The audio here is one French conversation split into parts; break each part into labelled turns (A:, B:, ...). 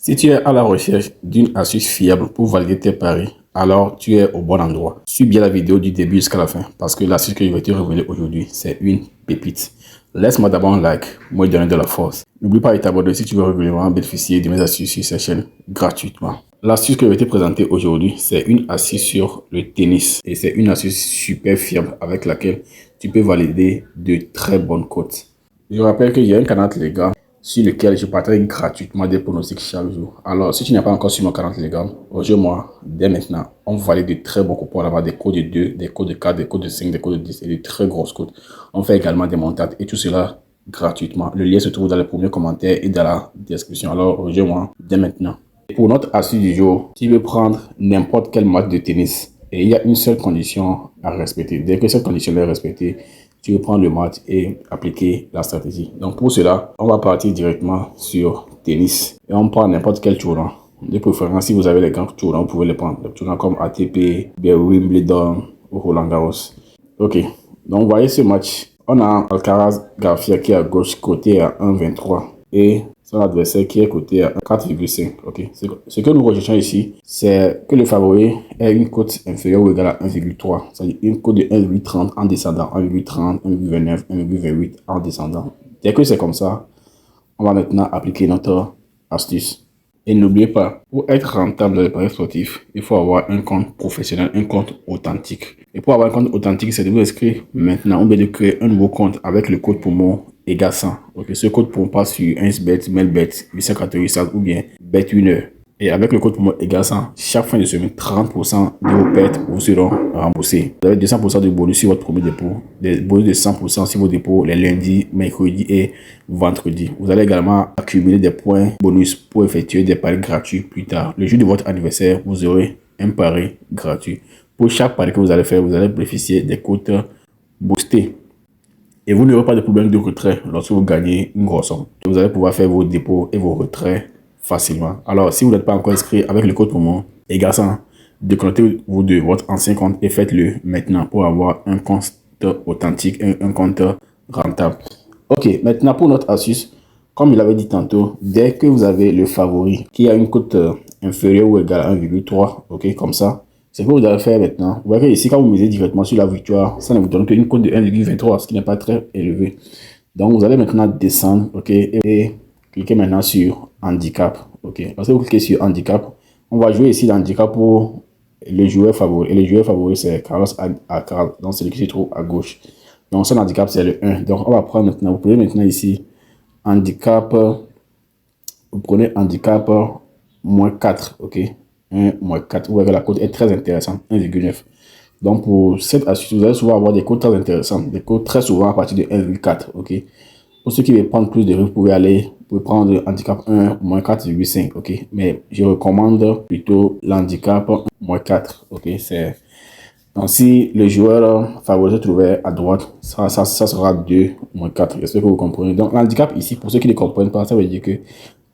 A: Si tu es à la recherche d'une astuce fiable pour valider tes paris, alors tu es au bon endroit. Suis bien la vidéo du début jusqu'à la fin parce que l'astuce que je vais te révéler aujourd'hui, c'est une pépite. Laisse-moi d'abord un like, moi donner de la force. N'oublie pas de t'abonner si tu veux régulièrement bénéficier de mes astuces sur cette chaîne gratuitement. L'astuce que je vais te présenter aujourd'hui, c'est une astuce sur le tennis. Et c'est une astuce super fiable avec laquelle tu peux valider de très bonnes cotes. Je rappelle qu'il y a un canal Telegram sur lequel je partage gratuitement des pronostics chaque jour. Alors, si tu n'es pas encore sur mon canal Telegram, rejoins-moi dès maintenant. On valide de très bons coupons là-bas, des codes de 2, des codes de 4, des codes de 5, des codes de 10 et de très grosses codes. On fait également des montages et tout cela gratuitement. Le lien se trouve dans les premiers commentaires et dans la description. Alors, rejoins-moi dès maintenant. Pour notre astuce du jour, tu veux prendre n'importe quel match de tennis et il y a une seule condition à respecter. Dès que cette condition est respectée, tu veux prendre le match et appliquer la stratégie. Donc pour cela, on va partir directement sur tennis. Et on prend n'importe quel tournoi. De préférence, si vous avez les grands tournois, vous pouvez les prendre. Les tournois comme ATP, Wimbledon ou Roland Garros. Ok, donc vous voyez ce match. On a Alcaraz Garcia qui est à gauche, côté à 1,23. Et son adversaire qui est coté à 4,5. Ok. Ce que nous recherchons ici, c'est que le favori ait une cote inférieure ou égale à 1,3. C'est-à-dire une cote de 1,30 en descendant, 1,30, 1,29, 1,28 en descendant. Dès que c'est comme ça, on va maintenant appliquer notre astuce. Et n'oubliez pas, pour être rentable dans les paris sportifs, il faut avoir un compte professionnel, un compte authentique. Et pour avoir un compte authentique, c'est de vous inscrire maintenant ou bien de créer un nouveau compte avec le code promo égale 100. Ok, ce code promo passe sur 1xBet, Melbet, 888 ou bien BetWinner. Et avec le code promo égale 100, chaque fin de semaine, 30% de vos pertes vous seront remboursés. Vous avez 200% de bonus sur votre premier dépôt, des bonus de 100% sur vos dépôts les lundis, mercredis et vendredis. Vous allez également accumuler des points bonus pour effectuer des paris gratuits plus tard. Le jour de votre anniversaire, vous aurez un pari gratuit. Pour chaque pari que vous allez faire, vous allez bénéficier des cotes boostées. Et vous n'aurez pas de problème de retrait lorsque vous gagnez une grosse somme. Vous allez pouvoir faire vos dépôts et vos retraits facilement. Alors, si vous n'êtes pas encore inscrit avec le code promo EGASAN, déconnectez-vous de votre ancien compte et faites-le maintenant pour avoir un compte authentique, un compte rentable. Ok, maintenant pour notre astuce, comme je l'avais dit tantôt, dès que vous avez le favori qui a une cote inférieure ou égale à 1,3, ok, comme ça, c'est ce que vous allez faire maintenant. Vous voyez ici, quand vous misez directement sur la victoire, ça ne vous donne qu'une cote de 1,23, ce qui n'est pas très élevé. Donc, vous allez maintenant descendre, ok, et cliquez maintenant sur handicap, ok. Parce que vous cliquez sur handicap, on va jouer ici l'handicap pour le joueur favori. Et le joueur favori, c'est Carlos Alcaraz, donc celui qui se trouve à gauche. Donc, son handicap, c'est le 1. Donc, on va prendre maintenant, vous prenez maintenant ici handicap, vous prenez handicap moins 4, ok. 1, moins 4, vous voyez la cote est très intéressante, 1,9. Donc pour cette astuce, vous allez souvent avoir des cotes très intéressantes, des cotes très souvent à partir de 1,4, ok. Pour ceux qui veulent prendre plus de risques, vous pouvez prendre le handicap 1, moins 4,5, ok. Mais je recommande plutôt l'handicap moins 4, ok. Donc si le joueur favori se trouvait à droite, ça sera 2, moins 4, j'espère que vous comprenez. Donc l'handicap ici, pour ceux qui ne comprennent pas, ça veut dire que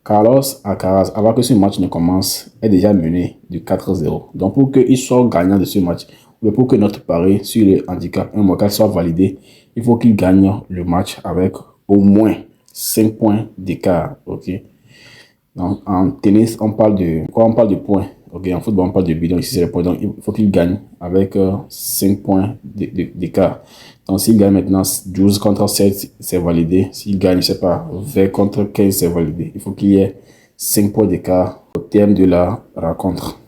A: Carlos Alcaraz, avant que ce match ne commence, est déjà mené de 4-0. Donc, pour qu'il soit gagnant de ce match, ou pour que notre pari sur le handicap 1-4 soit validé, il faut qu'il gagne le match avec au moins 5 points d'écart. Ok. Donc, en tennis, on parle de points. Ok. En football, on parle de but. Donc, ici, c'est le point. Donc, il faut qu'il gagne avec 5 points d'écart. Donc, s'il gagne maintenant 12 contre 7, c'est validé. S'il gagne, je sais pas, 20 contre 15, c'est validé. Il faut qu'il y ait 5 points d'écart au terme de la rencontre.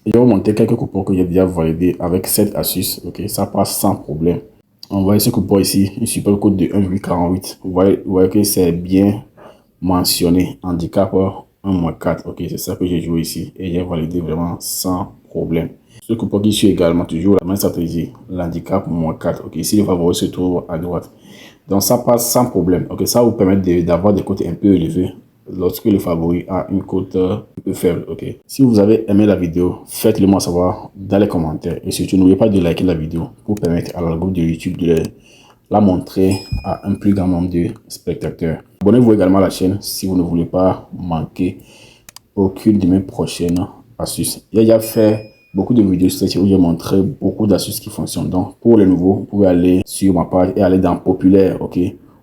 A: Et je vais vous montrer quelques coupons que j'ai déjà validés avec cette astuce. Ok, ça passe sans problème. On voit ce coupon ici, une super code de 1,48. Vous voyez que c'est bien mentionné. Handicap 1-4. Ok, c'est ça que j'ai joué ici. Et j'ai validé vraiment sans problème. Ce coupon qui suit également toujours la même stratégie, l'handicap -4. Ok, ici le favori se trouve à droite. Donc ça passe sans problème. Ok, ça vous permet d'avoir des cotes un peu élevées lorsque le favori a une cote un peu faible. Ok, si vous avez aimé la vidéo, faites-le moi savoir dans les commentaires. Et surtout, n'oubliez pas de liker la vidéo pour permettre à l'algorithme de YouTube de la montrer à un plus grand nombre de spectateurs. Abonnez-vous également à la chaîne si vous ne voulez pas manquer aucune de mes prochaines astuces. J'ai déjà fait beaucoup de vidéos sur cette chaîne où j'ai montré beaucoup d'astuces qui fonctionnent. Donc, pour les nouveaux, vous pouvez aller sur ma page et aller dans populaire, ok,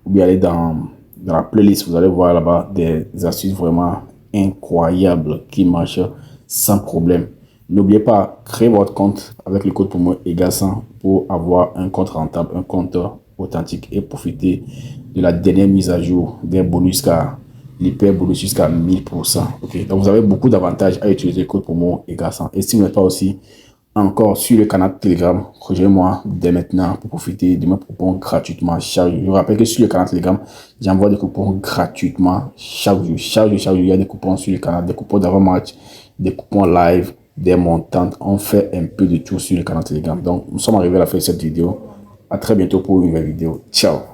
A: ou bien aller dans la playlist. Vous allez voir là-bas des astuces vraiment incroyable qui marche sans problème. N'oubliez pas, créer votre compte avec le code promo EGAL100 pour avoir un compte rentable, un compte authentique et profiter de la dernière mise à jour des bonus car l'hyper bonus jusqu'à 1000%. Ok, donc vous avez beaucoup d'avantages à utiliser le code promo EGAL100. Et si vous n'êtes pas aussi encore sur le canal Telegram, rejoignez-moi dès maintenant pour profiter de mes coupons gratuitement chaque jour. Je vous rappelle que sur le canal Telegram, j'envoie des coupons gratuitement chaque jour. Chaque jour, il y a des coupons sur le canal, des coupons d'avant-match, des coupons live, des montants. On fait un peu de tout sur le canal Telegram. Donc, nous sommes arrivés à la fin de cette vidéo. À très bientôt pour une nouvelle vidéo. Ciao.